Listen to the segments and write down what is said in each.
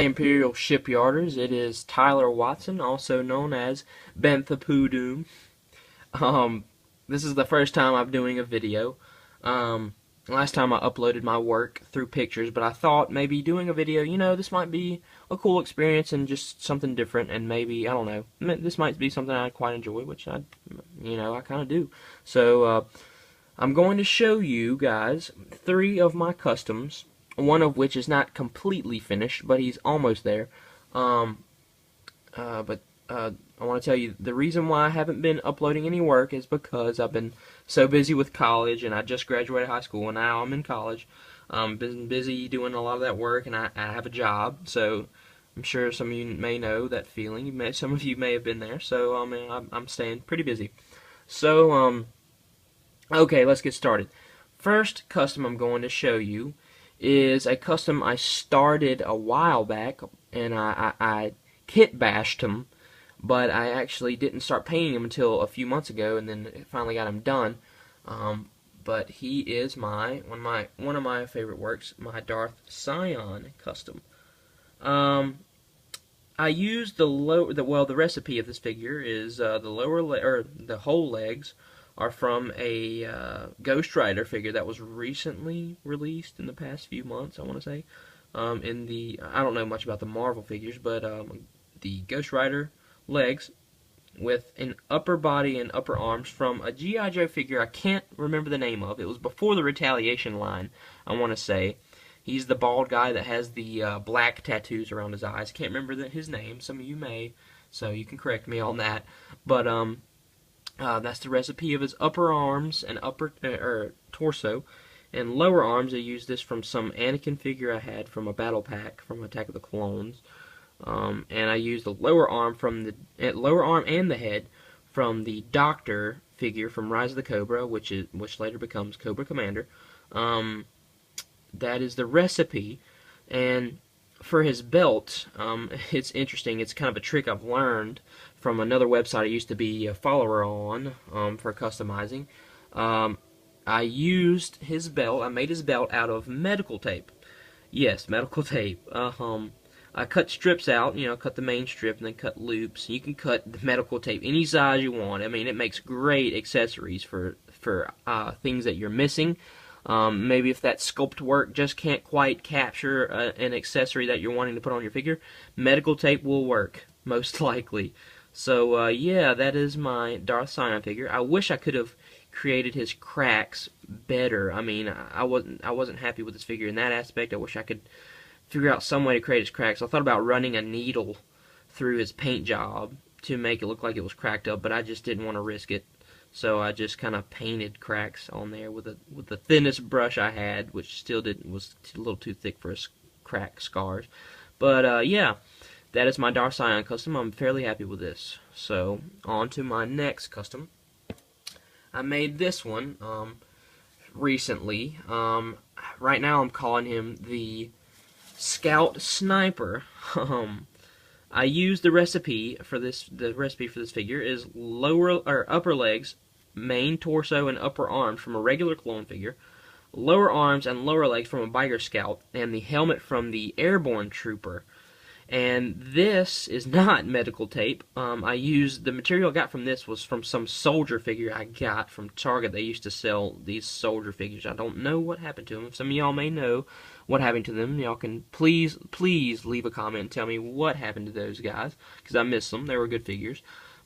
Imperial Shipyarders. It is Tyler Watson, also known as Bantha Poodoom. Um, this is the first time I'm doing a video. Last time I uploaded my work through pictures, but I thought maybe doing a video, this might be a cool experience and just something different, and maybe, I don't know, this might be something I quite enjoy, which I kind of do. So, I'm going to show you guys 3 of my customs, one of which is not completely finished, but he's almost there. But I want to tell you the reason why I haven't been uploading any work is because I've been so busy with college, and I just graduated high school, and now I'm in college. Been busy doing a lot of that work, and I have a job, so I'm sure some of you may know that feeling. Some of you may have been there, so I'm staying pretty busy. So, okay, let's get started. First custom I'm going to show you is a custom I started a while back, and I kit bashed him, but I actually didn't start painting him until a few months ago, and then finally got him done. But he is one of my favorite works, my Darth Sion custom. I used the recipe of this figure is the whole legs are from a Ghost Rider figure that was recently released in the past few months, I want to say. I don't know much about the Marvel figures, but the Ghost Rider legs with an upper body and upper arms from a G.I. Joe figure I can't remember the name of. It was before the Retaliation line, I want to say. He's the bald guy that has the black tattoos around his eyes. Can't remember his name. Some of you may, so you can correct me on that. But that's the recipe of his upper arms and upper torso. And lower arms, I used this from some Anakin figure I had from a battle pack from Attack of the Clones. And I used the lower arm and the head from the Doctor figure from Rise of the Cobra, which later becomes Cobra Commander. That is the recipe. And for his belt, it's interesting. It's kind of a trick I've learned from another website I used to be a follower on for customizing. I used his belt. I made his belt out of medical tape. Yes, medical tape. I cut strips out, cut the main strip and then cut loops. You can cut the medical tape any size you want. I mean, it makes great accessories for things that you're missing. Maybe if that sculpt work just can't quite capture an accessory that you're wanting to put on your figure, medical tape will work, most likely. So, yeah, that is my Darth Sion figure. I wish I could have created his cracks better. I mean, I wasn't happy with this figure in that aspect. I wish I could figure out some way to create his cracks. I thought about running a needle through his paint job to make it look like it was cracked up, but I just didn't want to risk it. So I just kind of painted cracks on there with the thinnest brush I had, which still was a little too thick for his crack scars. But yeah, that is my Darth Sion custom. I'm fairly happy with this. So on to my next custom. I made this one recently. Right now I'm calling him the Scout Sniper. I used the recipe for this. The recipe for this figure is upper legs, main torso, and upper arms from a regular clone figure, lower arms and lower legs from a Biker Scout, and the helmet from the Airborne Trooper. And this is not medical tape. I used the material I got from this was from some soldier figure I got from Target. They used to sell these soldier figures. I don't know what happened to them. If some of y'all may know what happened to them, y'all can please leave a comment and tell me what happened to those guys, because I miss them. They were good figures.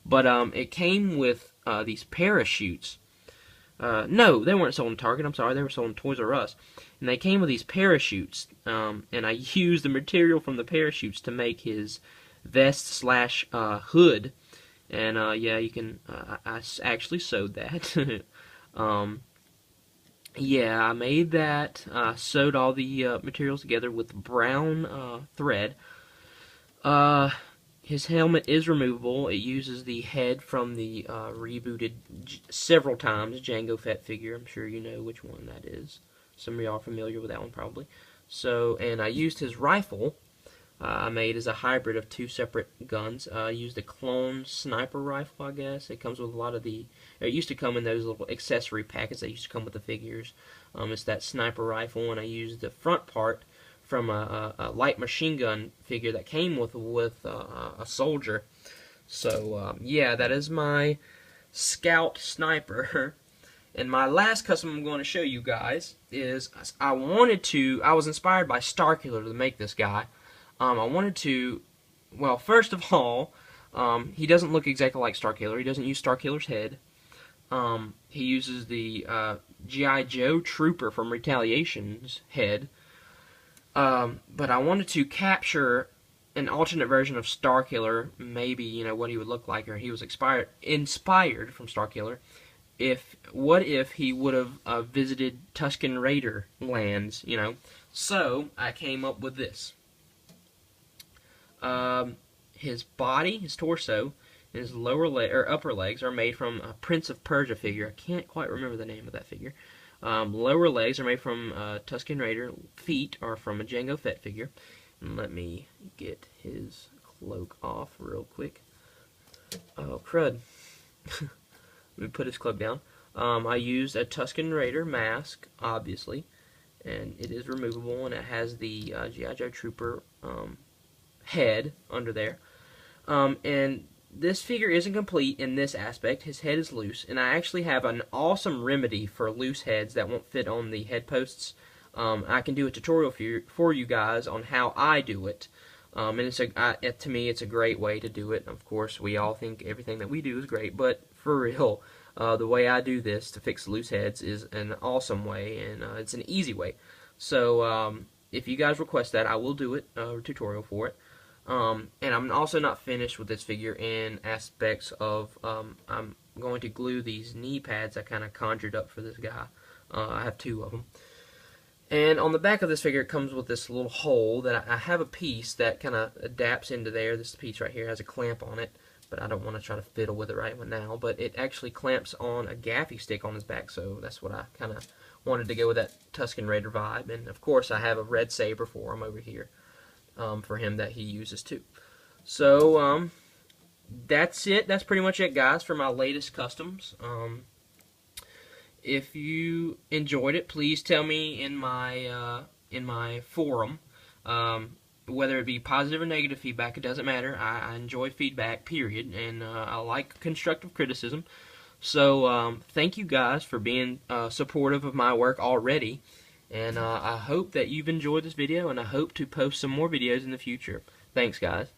But it came with these parachutes. No, they weren't sold in Target. I'm sorry, they were sold in Toys R Us. And they came with these parachutes, and I used the material from the parachutes to make his vest / hood. And yeah, you can. I actually sewed that. Yeah, I made that. Sewed all the materials together with brown thread. His helmet is removable. It uses the head from the rebooted several times Jango Fett figure. I'm sure you know which one that is. Some of y'all are familiar with that one probably. So, and I used his rifle. I made as a hybrid of 2 separate guns. I used a clone sniper rifle, I guess. It comes with a lot of it used to come in those little accessory packets that used to come with the figures. It's that sniper rifle, and I used the front part from a light machine gun figure that came with a soldier. So yeah, that is my Scout Sniper. And my last custom I'm going to show you guys is I was inspired by Starkiller to make this guy. I wanted to, well, first of all, he doesn't look exactly like Starkiller. He doesn't use Starkiller's head. He uses the G.I. Joe Trooper from Retaliation's head. But I wanted to capture an alternate version of Starkiller, maybe, you know, what he would look like, or he was inspired from Starkiller. What if he would have visited Tusken Raider lands, you know? So I came up with this. His body, his torso, and his upper legs are made from a Prince of Persia figure. I can't quite remember the name of that figure. Lower legs are made from Tusken Raider. Feet are from a Jango Fett figure. And let me get his cloak off real quick. Oh, crud. Let me put his cloak down. I used a Tusken Raider mask, obviously, and it is removable, and it has the G.I. Joe Trooper head under there. And this figure isn't complete in this aspect. His head is loose, and I actually have an awesome remedy for loose heads that won't fit on the head posts. I can do a tutorial for you guys on how I do it. And to me, it's a great way to do it. Of course, we all think everything that we do is great, but for real, the way I do this to fix loose heads is an awesome way, and it's an easy way. So if you guys request that, I will do it, a tutorial for it. And I'm also not finished with this figure in aspects of I'm going to glue these knee pads I kind of conjured up for this guy. I have 2 of them. And on the back of this figure, it comes with this little hole that I have a piece that kind of adapts into there. This piece right here has a clamp on it, but I don't want to try to fiddle with it right now. But it actually clamps on a gaffy stick on his back, so that's what I kind of wanted to go with, that Tusken Raider vibe. And of course, I have a red saber for him over here, for him that he uses too. So that's it. That's pretty much it, guys, for my latest customs. If you enjoyed it, please tell me in my forum, whether it be positive or negative feedback. It doesn't matter. I enjoy feedback, period, and I like constructive criticism. So thank you guys for being supportive of my work already, and I hope that you've enjoyed this video, and I hope to post some more videos in the future. Thanks, guys.